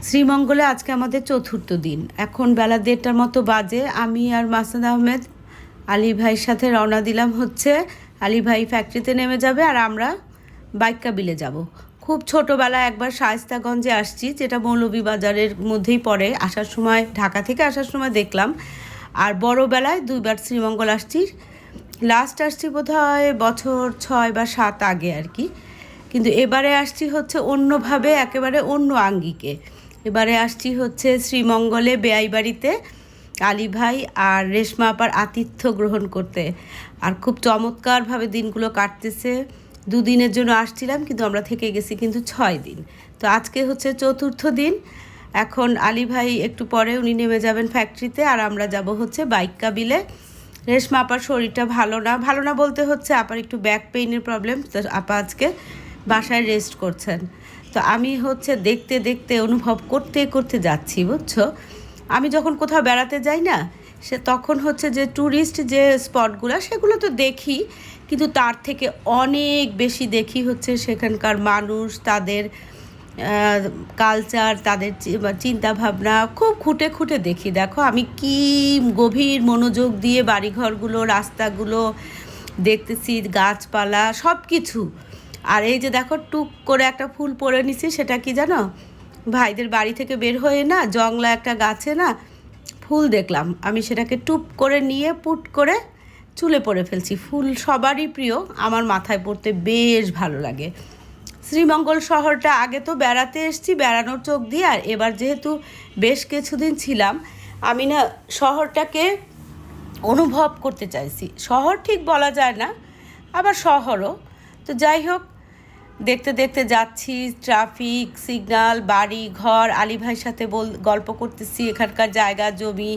শ্রীমঙ্গলে আজকে আমাদের চতুর্থ দিন। এখন বেলা 1:30টার মতো বাজে। আমি আর মাসুদ আহমেদ আলী ভাইয়ের সাথে রওনা দিলাম হচ্ছে আলী ভাই ফ্যাক্টরিতে নেমে যাবে আর আমরা বাইক্কা বিলে যাব। খুব ছোটোবেলায় একবার শায়েস্তাগঞ্জে আসছি, যেটা মৌলভীবাজারের মধ্যেই পড়ে। আসার সময় ঢাকা থেকে আসার সময় দেখলাম। আর বড়োবেলায় 2বার শ্রীমঙ্গল আসছি। লাস্ট আসছি বোধহয় বছর 6 বা 7 আগে আর কি। কিন্তু এবারে আসছি হচ্ছে অন্যভাবে, একেবারে অন্য আঙ্গিকে। এবারে আসছি হচ্ছে শ্রীমঙ্গলে বেয়াই বাড়িতে আলী ভাই আর রেশমা আপার আতিথ্য গ্রহণ করতে। আর খুব চমৎকারভাবে দিনগুলো কাটতেছে। 2 দিনের জন্য আসছিলাম, কিন্তু আমরা থেকে গেছি কিন্তু 6 দিন। তো আজকে হচ্ছে চতুর্থ দিন। এখন আলী ভাই একটু পরে উনি নেমে যাবেন ফ্যাক্টরিতে, আর আমরা যাব হচ্ছে বাইক্কা বিলে। রেশমা আপার শরীরটা ভালো না বলতে হচ্ছে আপার একটু ব্যাক পেইনের প্রবলেম। তো আপা আজকে বাসায় রেস্ট করছেন। তো আমি হচ্ছে দেখতে দেখতে অনুভব করতে করতে যাচ্ছি, বুঝছো। আমি যখন কোথাও বেড়াতে যাই না, তখন হচ্ছে যে ট্যুরিস্ট যে স্পটগুলো সেগুলো তো দেখি, কিন্তু তার থেকে অনেক বেশি দেখি হচ্ছে সেখানকার মানুষ, তাদের কালচার, তাদের চিন্তাভাবনা খুব খুঁটে খুঁটে দেখি। দেখো আমি কি গভীর মনোযোগ দিয়ে বাড়িঘরগুলো, রাস্তাগুলো দেখতেছি, গাছপালা সব কিছু। আর এই যে দেখো টুক করে একটা ফুল পরে নিছি, সেটা কি জানো, ভাইদের বাড়ি থেকে বের হয়ে না জংলা একটা গাছে না ফুল দেখলাম, আমি সেটাকে টুপ করে নিয়ে পুট করে চুলে পরে ফেলছি। ফুল সবারই প্রিয়, আমার মাথায় পড়তে বেশ ভালো লাগে। শ্রীমঙ্গল শহরটা আগে তো বেড়াতে এসেছি, বেড়ানোর চোখ দিয়ে, আর এবার যেহেতু বেশ কিছুদিন ছিলাম, আমি না শহরটাকে অনুভব করতে চাইছি। শহর ঠিক বলা যায় না, আবার শহরও। তো যাই হোক, দেখতে দেখতে যাচ্ছি, ট্রাফিক সিগন্যাল, বাড়ি ঘর, আলী ভাইয়ের সাথে গল্প করতেছি এখানকার জায়গা জমি,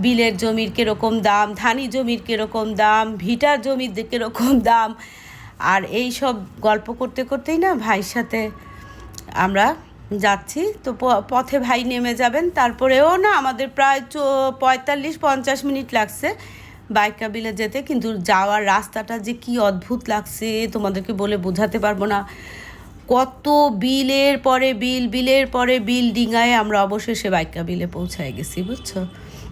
বিলের জমির কীরকম দাম, ধানি জমির কীরকম দাম, ভিটার জমির কীরকম দাম। আর এই সব গল্প করতে করতেই না ভাইয়ের সাথে আমরা যাচ্ছি। তো পথে ভাই নেমে যাবেন, তারপরেও না আমাদের প্রায় 45-50 মিনিট লাগছে বাইক্কা বিলে যেতে। কিন্তু যাওয়ার রাস্তাটা যে কি অদ্ভুত লাগছে তোমাদেরকে বলে বোঝাতে পারবো না। কত বিলের পরে বিল, বিলের পরে বিল ডিঙায় আমরা অবশেষে বাইক্কা বিলে পৌঁছায় গেছি, বুঝছো।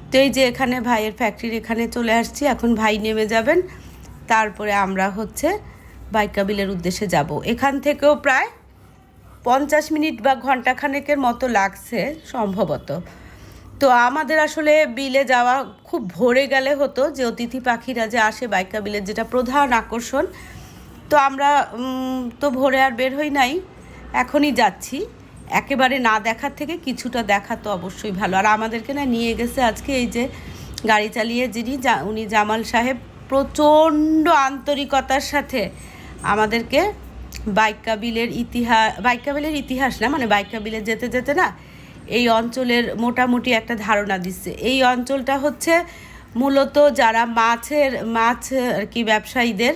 তো এই যে এখানে ভাইয়ের ফ্যাক্টরির এখানে চলে আসছি। এখন ভাই নেমে যাবেন, তারপরে আমরা হচ্ছে বাইক্কা বিলের উদ্দেশ্যে যাব। এখান থেকেও প্রায় 50 মিনিট বা ঘন্টাখানেকের মতো লাগছে সম্ভবত। তো আমাদের আসলে বিলে যাওয়া খুব ভোরে গেলে হতো, যে অতিথি পাখিরা যে আসে বাইক্কা বিলের, যেটা প্রধান আকর্ষণ। তো আমরা তো ভোরে আর বের হই নাই, এখনই যাচ্ছি। একেবারে না দেখার থেকে কিছুটা দেখা তো অবশ্যই ভালো। আর আমাদেরকে না নিয়ে গেছে আজকে এই যে গাড়ি চালিয়ে যিনি, উনি জামাল সাহেব, প্রচণ্ড আন্তরিকতার সাথে আমাদেরকে বাইক্কা বিলের ইতিহাস না, মানে বাইক্কা বিলে যেতে যেতে না এই অঞ্চলের মোটামুটি একটা ধারণা দিচ্ছে। এই অঞ্চলটা হচ্ছে মূলত যারা মাছ আর কি ব্যবসায়ীদের,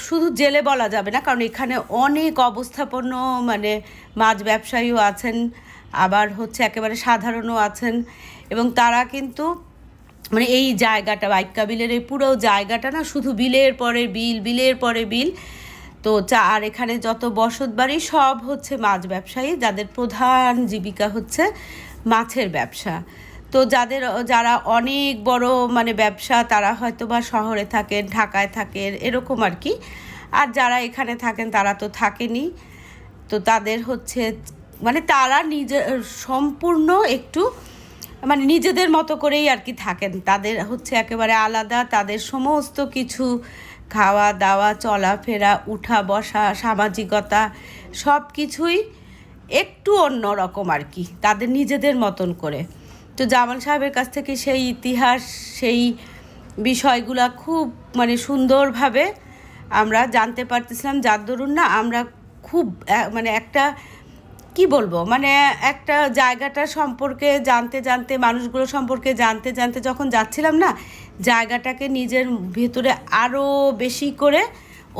শুধু জেলে বলা যাবে না, কারণ এখানে অনেক অবস্থাপন্ন মানে মাছ ব্যবসায়ীও আছেন, আবার হচ্ছে একেবারে সাধারণও আছেন। এবং তারা কিন্তু মানে এই জায়গাটা, বাইক্কা বিলের এই পুরো জায়গাটা না শুধু বিলের পরে বিল, বিলের পরে বিল। তো আর এখানে যত বসত বাড়ি সব হচ্ছে মাছ ব্যবসায়ী, যাদের প্রধান জীবিকা হচ্ছে মাছের ব্যবসা। তো যারা অনেক বড় মানে ব্যবসা, তারা হয়তো বা শহরে থাকেন, ঢাকায় থাকেন, এরকম আর কি। আর যারা এখানে থাকেন তারা তো থাকেনই। তো তাদের হচ্ছে মানে তারা সম্পূর্ণ একটু মানে নিজেদের মতো করেই আর কি থাকেন। তাদের হচ্ছে একেবারে আলাদা, তাদের সমস্ত কিছু খাওয়া দাওয়া, চলাফেরা, উঠা বসা, সামাজিকতা সব কিছুই একটু অন্য রকম আর কি, তাদের নিজেদের মতন করে। তো জামাল সাহেবের কাছ থেকে সেই ইতিহাস, সেই বিষয়গুলা খুব মানে সুন্দরভাবে আমরা জানতে পারতেছিলাম, যার দরুন না আমরা খুব মানে একটা কি বলবো, মানে একটা জায়গাটা সম্পর্কে জানতে জানতে, মানুষগুলো সম্পর্কে জানতে জানতে যখন যাচ্ছিলাম না, জায়গাটাকে নিজের ভেতরে আরও বেশি করে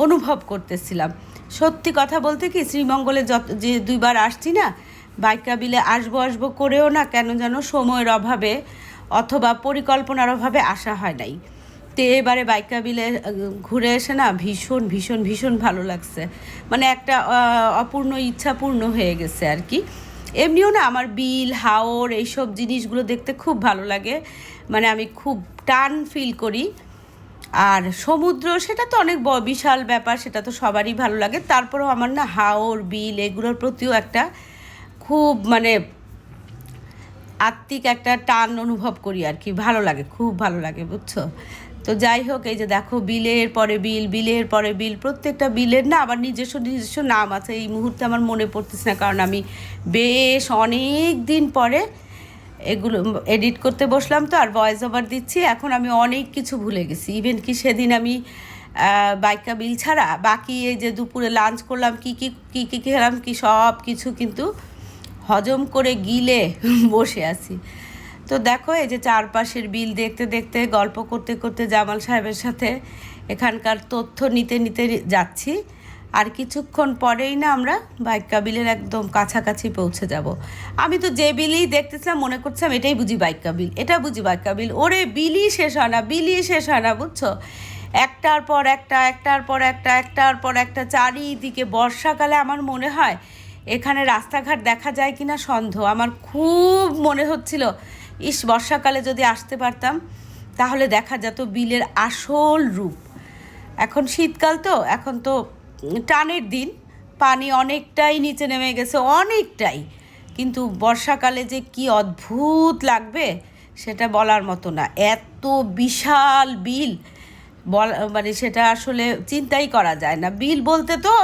অনুভব করতেছিলাম। সত্যি কথা বলতে কি, শ্রীমঙ্গলে যে 2বার আসছি না, বাইক্কা বিলে আসবো করেও না কেন যেন সময়ের অভাবে অথবা পরিকল্পনার অভাবে আসা হয় নাই। তো এবারে বাইক্কা বিলে ঘুরে এসে না ভীষণ ভীষণ ভীষণ ভালো লাগছে। মানে একটা অপূর্ণ ইচ্ছা পূর্ণ হয়ে গেছে আর কি। এমনিও না আমার বিল হাওর এইসব জিনিসগুলো দেখতে খুব ভালো লাগে, মানে আমি খুব টান ফিল করি। আর সমুদ্র সেটা তো অনেক বিশাল ব্যাপার, সেটা তো সবারই ভালো লাগে, তারপরেও আমার না হাওর বিল এগুলোর প্রতিও একটা খুব মানে আত্মিক একটা টান অনুভব করি আর কি, ভালো লাগে, খুব ভালো লাগে, বুঝছো। তো যাই হোক, এই যে দেখো বিলের পরে বিল, বিলের পরে বিল, প্রত্যেকটা বিলের না আবার নিজস্ব নিজস্ব নাম আছে। এই মুহূর্তে আমার মনে পড়তেছে না, কারণ আমি বেশ অনেক দিন পরে এগুলো এডিট করতে বসলাম তো, আর ভয়েস ওভার দিচ্ছি। এখন আমি অনেক কিছু ভুলে গেছি, ইভেন কি সেদিন আমি বাইকা বিল ছাড়া বাকি এই যে দুপুরে লাঞ্চ করলাম কী কী কী কী খেলাম কি সব কিছু কিন্তু হজম করে গিলে বসে আছি। তো দেখো এই যে চারপাশের বিল দেখতে দেখতে গল্প করতে করতে জামাল সাহেবের সাথে এখানকার তথ্য নিতে নিতে যাচ্ছি। আর কিছুক্ষণ পরেই না আমরা বাইকা বিলের একদম কাছাকাছি পৌঁছে যাব। আমি তো যে বিলই দেখতেছিলাম মনে করছিলাম এটাই বুঝি বাইকা বিল, এটা বুঝি বাইকা বিল। ওরে বিলই শেষ হয় না, বিলই শেষ হয় না, বুঝছো। একটার পর একটা, একটার পর একটা, একটার পর একটা, চারিদিকে। বর্ষাকালে আমার মনে হয় এখানে রাস্তাঘাট দেখা যায় কিনা সন্দেহ। আমার খুব মনে হচ্ছিল ইস বর্ষাকালে যদি আসতে পারতাম তাহলে দেখা যেত বিলের আসল রূপ। এখন শীতকাল তো, এখন তো টানের দিন, পানি অনেকটাই নিচে নেমে গেছে, অনেকটাই। কিন্তু বর্ষাকালে যে কি অদ্ভুত লাগবে সেটা বলার মতো না। এত বিশাল বিল মানে সেটা আসলে চিন্তাই করা যায় না। বিল বলতে তো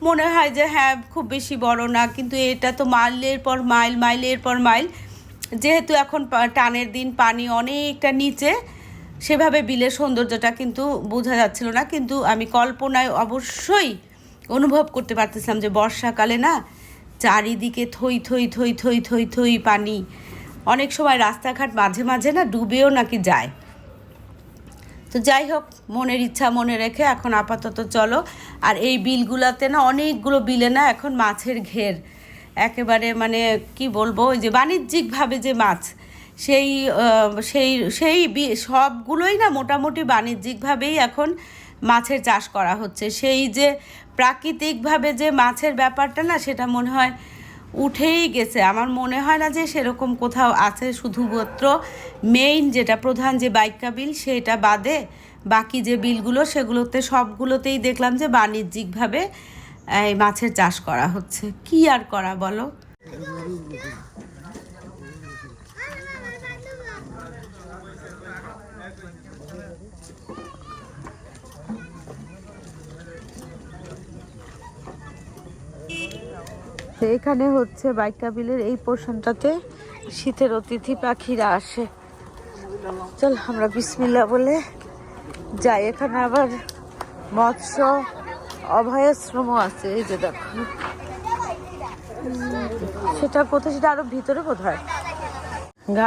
মনে হয় যে হ্যাঁ খুব বেশি বড় না, কিন্তু এটা তো মাইলের পর মাইল, মাইলের পর মাইল। যেহেতু এখন টানের দিন, পানি অনেকটা নিচে, সেভাবে বিলের সৌন্দর্যটা কিন্তু বোঝা যাচ্ছিল না। কিন্তু আমি কল্পনায় অবশ্যই অনুভব করতে পারতেছিলাম যে বর্ষাকালে না চারিদিকে থই থই থই থই থই থই পানি। অনেক সময় রাস্তাঘাট মাঝে মাঝে না ডুবেও নাকি যায়। তো যাই হোক, মনের ইচ্ছা মনে রেখে এখন আপাতত চলো। আর এই বিলগুলোতে না অনেকগুলো বিলে না এখন মাছের ঘের, একেবারে মানে কি বলবো, ওই যে বাণিজ্যিকভাবে যে মাছ, সেই সেই সেই সবগুলোই না মোটামুটি বাণিজ্যিকভাবেই এখন মাছের চাষ করা হচ্ছে। সেই যে প্রাকৃতিকভাবে যে মাছের ব্যাপারটা না সেটা মনে হয় উঠেই গেছে। আমার মনে হয় না যে সেরকম কোথাও আছে। শুধুমাত্র মেইন যেটা প্রধান যে বাইকা বিল সেটা বাদে বাকি যে বিলগুলো সেগুলোতে সবগুলোতেই দেখলাম যে বাণিজ্যিকভাবে এই মাছের চাষ করা হচ্ছে। কি আর করা বলো। এখানে হচ্ছে বাইকা বিলের এই পোর্শনটাতে শীতের অতিথি পাখিরা আসে। চল আমরা বিসমিল্লাহ বলে যাই। এখানে আবার মৎস্য অভয়াশ্রমও আছে, এই যে দেখো। সেটা কোথায়, সেটা আরো ভিতরে বোধহয়।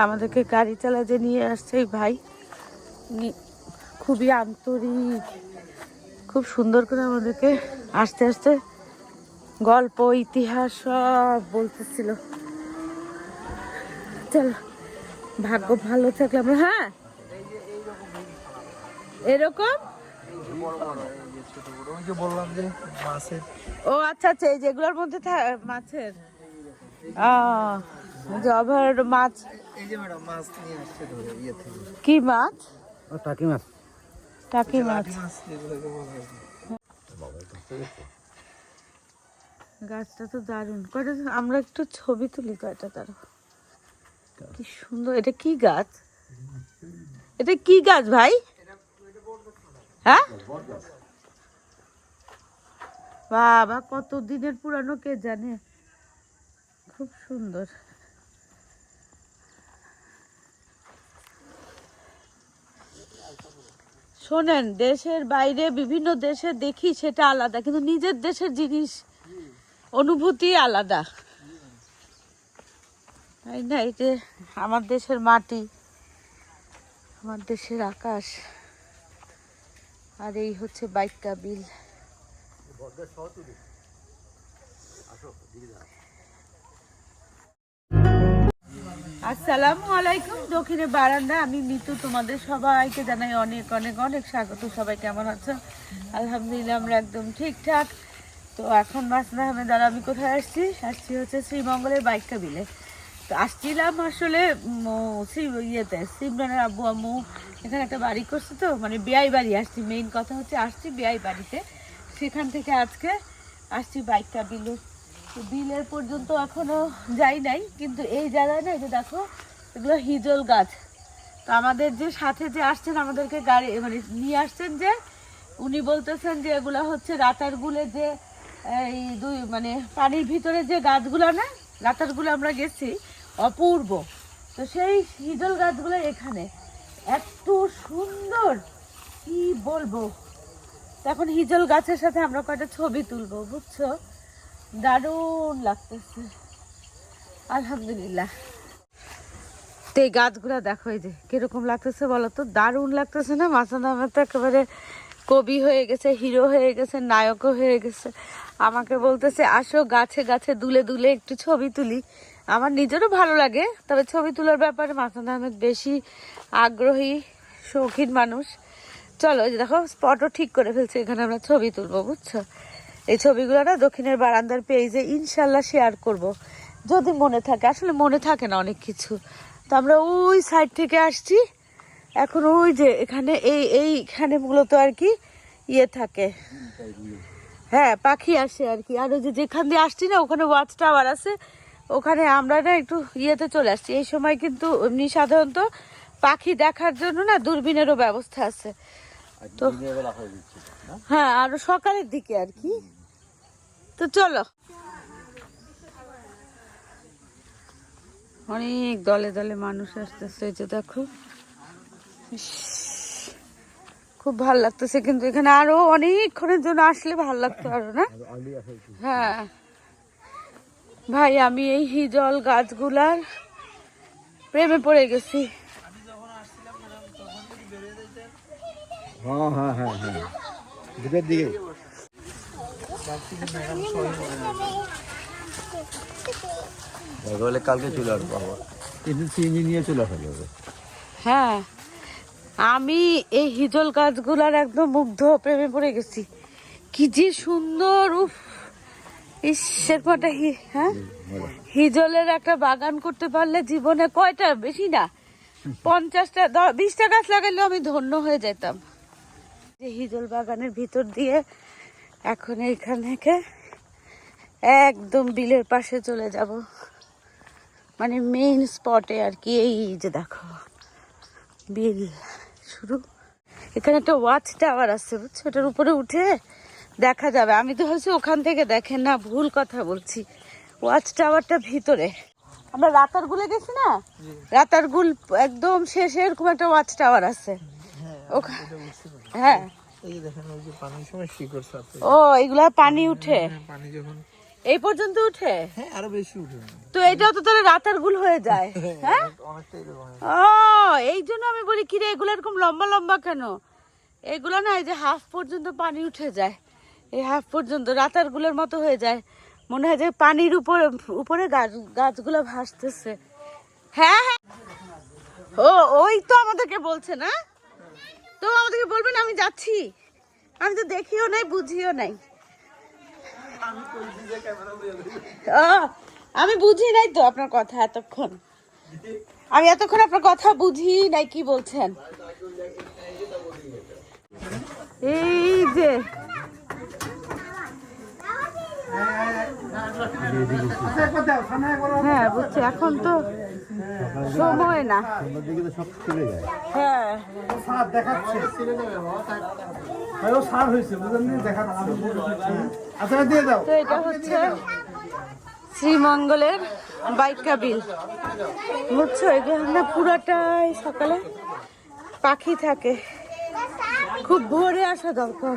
আমাদেরকে গাড়ি চালা যে নিয়ে আসছে এই ভাই, খুবই আন্তরিক, খুব সুন্দর করে আমাদেরকে আস্তে আস্তে গল্প ইতিহাস সব বলতেছিল। চলো, ভাগ্য ভালো থাকলে আমরা। হ্যাঁ এরকম ও আচ্ছা আচ্ছা, এই যেগুলোর মধ্যে মাছের অভয়ারণ্য মাছ। কি মাছ? টাকি মাছ। টাকি মাছ। গাছটা তো দারুণ। কয়টা আমরা একটু ছবি তুলি কয়টা, তার কি সুন্দর। এটা কি গাছ? এটা কি গাছ ভাই? হ্যাঁ বাবা, কত দিনের পুরানো কে জানে। খুব সুন্দর। শোনেন, দেশের বাইরে বিভিন্ন দেশে দেখি সেটা আলাদা, কিন্তু নিজের দেশের জিনিস অনুভূতি আলাদা, তাই না? এই যে আমার দেশের মাটি, আমার দেশের আকাশ, আর এই হচ্ছে বাইকা বিল। আসসালামু আলাইকুম। দক্ষিণে বারান্দা, আমি মিতু, তোমাদের সবাইকে জানাই অনেক অনেক অনেক স্বাগত। সবাই কেমন আছো? আলহামদুলিল্লাহ আমরা একদম ঠিকঠাক। তো এখন মাসুদ আহমেদ আর আমি কোথায় আসছি হচ্ছে শ্রীমঙ্গলের বাইকা বিলে। তো আসছিলাম আসলে ইয়েতে সিমরানের আব্বু আম্মু এখানে একটা বাড়ি করছে, তো মানে বিয়াই বাড়ি আসছি। মেইন কথা হচ্ছে আসছি বিয়াই বাড়িতে, সেখান থেকে আজকে আসছি বাইকা বিলে। তো বিলের পর্যন্ত এখনো যাই নাই, কিন্তু এই জায়গায় না, এই যে দেখো এগুলো হিজল গাছ। তো আমাদের যে সাথে যে আসছেন আমাদেরকে গাড়ি মানে নিয়ে আসছেন, যে উনি বলতেছেন যে এগুলা হচ্ছে রাতারগুলে যে এই মানে পানির ভিতরে যে গাছগুলো না, রাতারগুলো আমরা গেছি অপূর্ব। তো সেই হিজল গাছগুলো এখানে এত সুন্দর কি বলবো। এখন হিজল গাছের সাথে আমরা কয়েকটা ছবি তুলবো, বুঝছো, দারুণ লাগতেছে আলহামদুলিল্লাহ। তো এই গাছগুলা দেখো, এই যে কিরকম লাগতেছে বলো তো, দারুণ লাগতেছে না? মাসুদ আহমেদ তো একেবারে কবি হয়ে গেছে, হিরো হয়ে গেছে, নায়কও হয়ে গেছে। আমাকে বলতেছে আসো গাছে গাছে দুলে দুলে একটু ছবি তুলি। আমার নিজেরও ভালো লাগে, তবে ছবি তোলার ব্যাপারে মাসুদ আহমেদ বেশি আগ্রহী, শৌখিন মানুষ। চলো, এই যে দেখো স্পটও ঠিক করে ফেলছে, এখানে আমরা ছবি তুলবো, বুঝছো। এই ছবিগুলো না দক্ষিণের বারান্দার পেজে ইনশাল্লাহ শেয়ার করব, যদি মনে থাকে। আসলে মনে থাকে না অনেক কিছু। তো আমরা ওই সাইড থেকে আসছি, এখন ওই যে এখানে এইখানে মূলত আর কি ইয়ে থাকে, হ্যাঁ পাখি আসে আর কি। আর ওই যে যেখান দিয়ে আসছি না, ওখানে ওয়াচ টাওয়ার আছে, ওখানে আমরা না একটু ইয়েতে চলে আসছি। এই সময় কিন্তু এমনি সাধারণত পাখি দেখার জন্য না দূরবীনেরও ব্যবস্থা আছে। তো হ্যাঁ, আরো সকালের দিকে আর কি। তো চলো, অনেক দলে দলে মানুষ আসতেছে, এই যে দেখো খুব ভালো লাগতেছে। কিন্তু এখানে আরো অনেকক্ষণের জন্য আসলে ভালো লাগতো আরো, না? হ্যাঁ ভাই, আমি এই হিজল গাছগুলার প্রেমে পড়ে গেছি। কালকে চলে আসবো, কিন্তু চিনি নিয়ে চলে আসবে। হ্যাঁ, আমি এই হিজল গাছগুলার একদম মুগ্ধ প্রেমে পড়ে গেছি। কি যে সুন্দর, উফ, এরকম একটা হ্যাঁ হিজলের একটা বাগান করতে পারলে জীবনে কয়টা, বেশি না 50টা 20টা গাছ লাগাইলেও আমি ধন্য হয়ে যেতাম। যে হিজল বাগানের ভিতর দিয়ে এখন এইখান থেকে একদম বিলের পাশে চলে যাব, মানে মেইন স্পটে আর কি। এই যে দেখো বিল শুরু, এখানে একটা ওয়াচ টাওয়ার আছে, বুঝছো, ওটার উপরে উঠে দেখা যাবে। আমি তো ভাবছি ওখান থেকে দেখেন না, ভুল কথা বলছি। ওয়াচ টাওয়ারটা ভিতরে। আমরা রাতারগুলে গেছি না, রাতারগুল একদম শেষে এরকম একটা ওয়াচ টাওয়ার আছে। হ্যাঁ, ও এগুলা পানি উঠে, এই পর্যন্ত উঠে, আরো বেশি উঠে। তো এটাও তো তাহলে রাতারগুল হয়ে যায়। হ্যাঁ, ও এই জন্য আমি বলি কিরে এগুলো এরকম লম্বা লম্বা কেন। এগুলো না, এই যে হাফ পর্যন্ত পানি উঠে যায়, এই হাফ পর্যন্ত রাতারগুলের মতো হয়ে যায়। মনে হয় যে পানির উপরে উপরে গাছগুলো ভাসতেছে। হ্যাঁ হ্যাঁ, ও ওই তো আমাদেরকে বলছে না, তো আমাদেরকে বলবেন আমি যাচ্ছি। আমি তো দেখিও নাই, বুঝিও নাই। আমি বুঝি নাই তো আপনার কথা এতক্ষণ, আমি এতক্ষণ আপনার কথা বুঝি নাই কি বলছেন। এই যে হ্যাঁ বুঝছি, এখন তো সময় না। হ্যাঁ তো এটা হচ্ছে শ্রীমঙ্গলের বাইকা বিল, বুঝছো। এখানে পুরাটাই সকালে পাখি থাকে, খুব ভোরে আসা দরকার।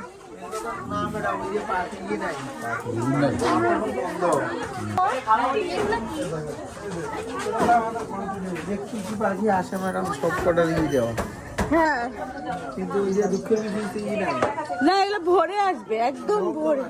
আসে ম্যাডাম, সব কটা দিয়ে দেওয়া, হ্যাঁ, কিন্তু ওই যে দুঃখের বিষয় না, এগুলো ভোরে আসবে, একদম ভোরে।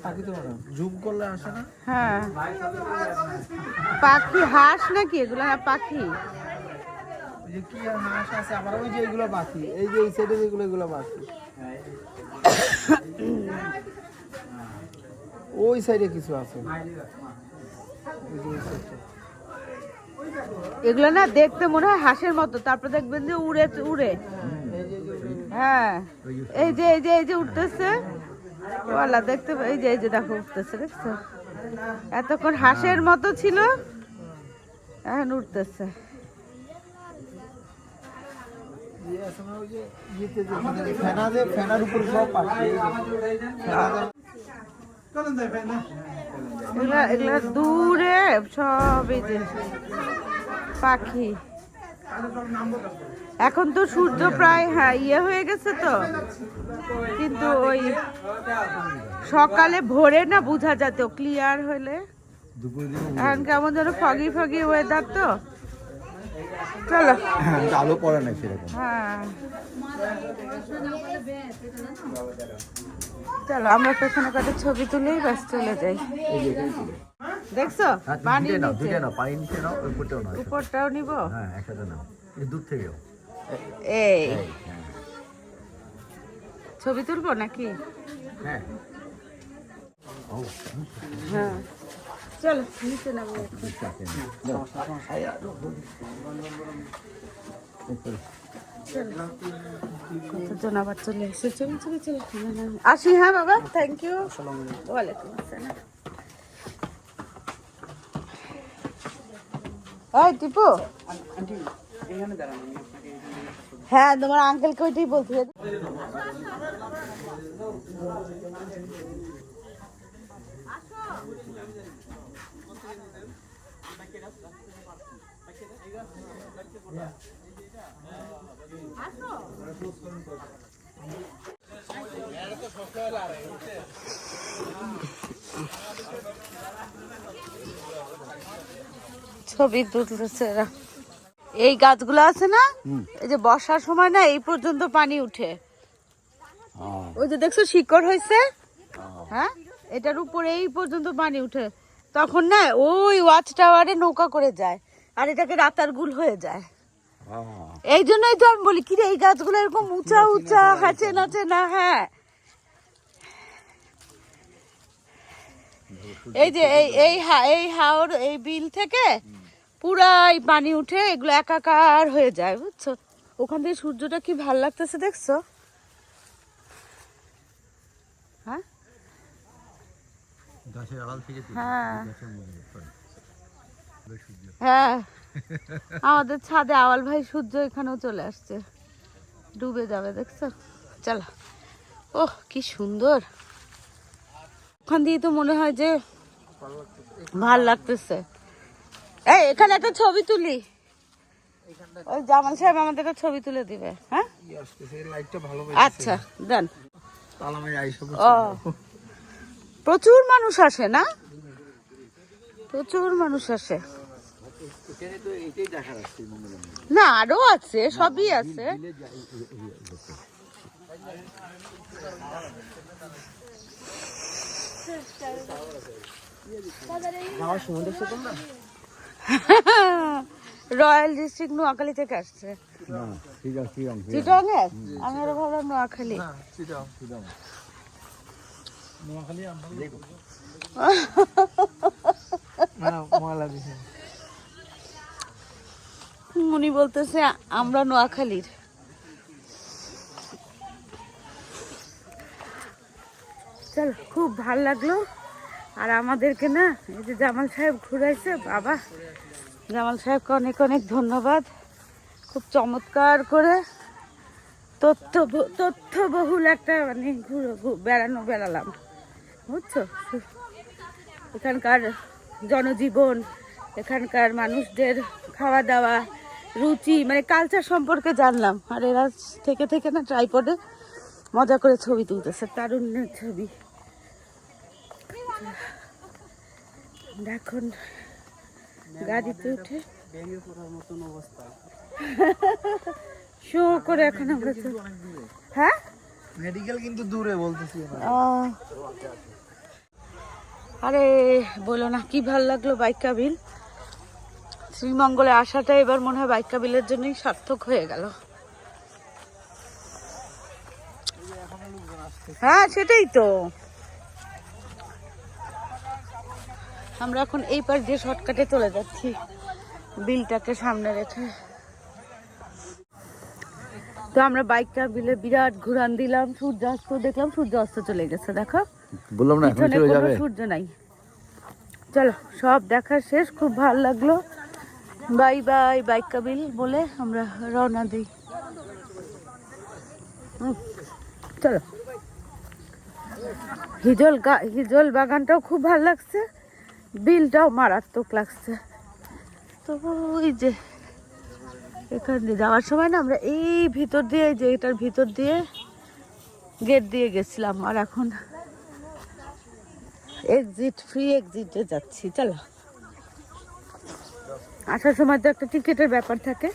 পাখি তো জুম করলে আসে না। হ্যাঁ পাখি, হাঁস নাকি এগুলো? হ্যাঁ পাখি। ওই যে কি আর হাঁস আছে, আবার ওই যে এগুলো পাখি, এই যে এই সাইডে যেগুলো এগুলো পাখি। ওই সাইডে কিছু আছে, ওই যে ওই সাইডে। এগুলো না দেখতে মনে হয় হাঁসের মতো, তারপর দেখবেন যে উড়ে উড়ে। হ্যাঁ এই যে এই যে এই যে উঠতেছে ওয়ালা, দেখতে এই যে এই যে দেখো উঠতেছে, দেখছো? এতক্ষণ হাঁসের মতো ছিল, এখন উঠতেছে। ফেনার উপরে সব পাখি। এগুলা এগুলা দূরে সব এই যে পাখি। এখন তো সূর্য প্রায় ইয়ে হয়ে গেছে তো, কিন্তু ওই সকালে ভোরে না বোঝা যেত ক্লিয়ার হলে। এখন কেমন যেন ফগি ফগি ওয়েদার তো। চলো আলো পড়ে না সেরকম। হ্যাঁ চলো আমরা তো এখানে কটা ছবি তুলেই ব্যাস চলে যাই। দেখছো পানির নিচে, পানির নিচে নাও, উপরটাও নাও। উপরটাও নিব। হ্যাঁ একসাথে নাও, দূর থেকেও। এই ছবি তুলবো নাকি? হ্যাঁ হ্যাঁ চলো নিচে নামো। কতজন আবার চলে এসে, চলো চলো চলো আসি। হ্যাঁ বাবা, থ্যাংক ইউ। ওয়ালাইকুম আসসালাম। এই টিপু, হ্যাঁ তোমার আঙ্কেলকে ওইটাই বলতে। ছবি তুলতেছে এরা। এই গাছগুলো আছে না, এই যে বর্ষার সময় না এই পর্যন্ত পানি উঠে। ওই যে দেখছো শিকড় হয়েছে, হ্যাঁ এটার উপরে এই পর্যন্ত পানি উঠে। তখন না ওই ওয়াচ টাওয়ারে নৌকা করে যায়, আর এটাকে রাতার গুল হয়ে যায়। এই জন্যই তো আমি বলি কি রে, এই গাছগুলো এরকম উঁচা উঁচা হাঁচে নাচে না। হ্যাঁ এই যে এই হাওর, এই বিল থেকে পুরাই পানি উঠে এগুলো একাকার হয়ে যায়, বুঝছো? ওখান থেকে সূর্যটা কি ভাল লাগতেছে দেখছো? হ্যাঁ হ্যাঁ আমাদের ছাদে আওয়াল ভাই সূর্য এখানেও চলে আসছে, ডুবে যাবে দেখছো? চলো, ওহ কি সুন্দর। ওখান দিয়ে তো মনে হয় যে ভাল লাগতেছে। এই এখানে একটা ছবি তুলি, ওই জামাল সাহেব আমাদের একটা ছবি তুলে দিবে। হ্যাঁ আচ্ছা দেন। ও প্রচুর মানুষ আসে না, প্রচুর মানুষ আসে না, আরো আছে, সবই আছে। রয়্যাল ডিস্ট্রিক্ট নোয়াখালী থেকে আসছে। চিটং এর? আমি আরো ভাবলাম নোয়াখালী। উনি বলতেছে আমরা নোয়াখালীর। চল খুব ভাল লাগলো। আর আমাদেরকে না এই যে জামাল সাহেব ঘুরাইছে, বাবা জামাল সাহেবকে অনেক অনেক ধন্যবাদ। খুব চমৎকার করে তথ্যবহুল একটা মানে বেড়ালাম, বুঝছো? এখানকার জনজীবন, এখানকার মানুষদের খাওয়া দাওয়া, রুচি, মানে কালচার সম্পর্কে জানলাম। আর এরা থেকে থেকে না ট্রাইপডে মজা করে ছবি তুলতেছে, তারুণ্যের ছবি। এখন গাড়িতে উঠে শো করে এখন আমরা, হ্যাঁ মেডিকেল কিন্তু দূরে বলতেছি না। আরে বলো না, কি ভাল লাগলো বাইকা বিল। শ্রীমঙ্গলে আসাটা এবার মনে হয় বাইকা বিলের জন্যই সার্থক হয়ে গেল। হ্যাঁ সেটাই তো, আমরা এখন এই পাশ দিয়ে শর্টকাটে চলে যাচ্ছি বিলটাকে সামনে রেখে। তো আমরা বাইকটা বিলে বিরাট ঘুরান দিলাম, সূর্যাস্ত দেখলাম, সূর্য অস্ত চলে গেছে। দেখো বললাম না এখন পিছনে চলে কোনো যাবে। সূর্য নাই। চলো সব দেখা শেষ, খুব ভালো লাগলো। বাই বাই বাইকা বিল বলে আমরা রওনা দিই। চলো, হিজল বাগানটাও খুব ভালো লাগছে, বিলটাও মারাত্মক লাগছে। তো ওই যে এখান দিয়ে যাওয়ার সময় না আমরা এই ভিতর দিয়ে, এই যে এটার ভিতর দিয়ে গেট দিয়ে গেছিলাম, আর এখন এক্সিট, ফ্রি এক্সিটে যাচ্ছি। চলো, আসার সময় তো একটা টিকিটের ব্যাপার থাকে।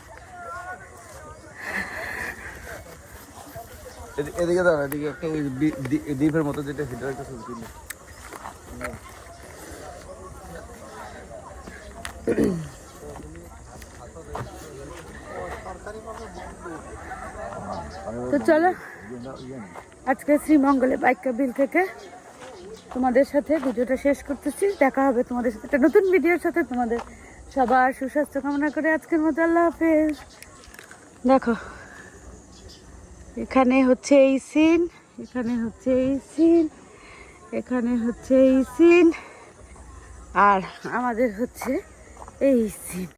এদিকে দাঁড়া, এদিকে একটা ওই দ্বীপের মতো যেটা সেটা একটা ছবি তুলি। তো চলো, আজকে শ্রীমঙ্গলে বাইকা বিল থেকে তোমাদের সাথে ভিডিওটা শেষ করতেছি। দেখা হবে তোমাদের সাথে একটা নতুন ভিডিওর সাথে। তোমাদের সবার সুস্বাস্থ্য কামনা করে আজকের মতো আল্লাহ হাফেজ। দেখো এখানে হচ্ছে এই সিন, এখানে হচ্ছে এই সিন, এখানে হচ্ছে এই সিন, আর আমাদের হচ্ছে এই সিন।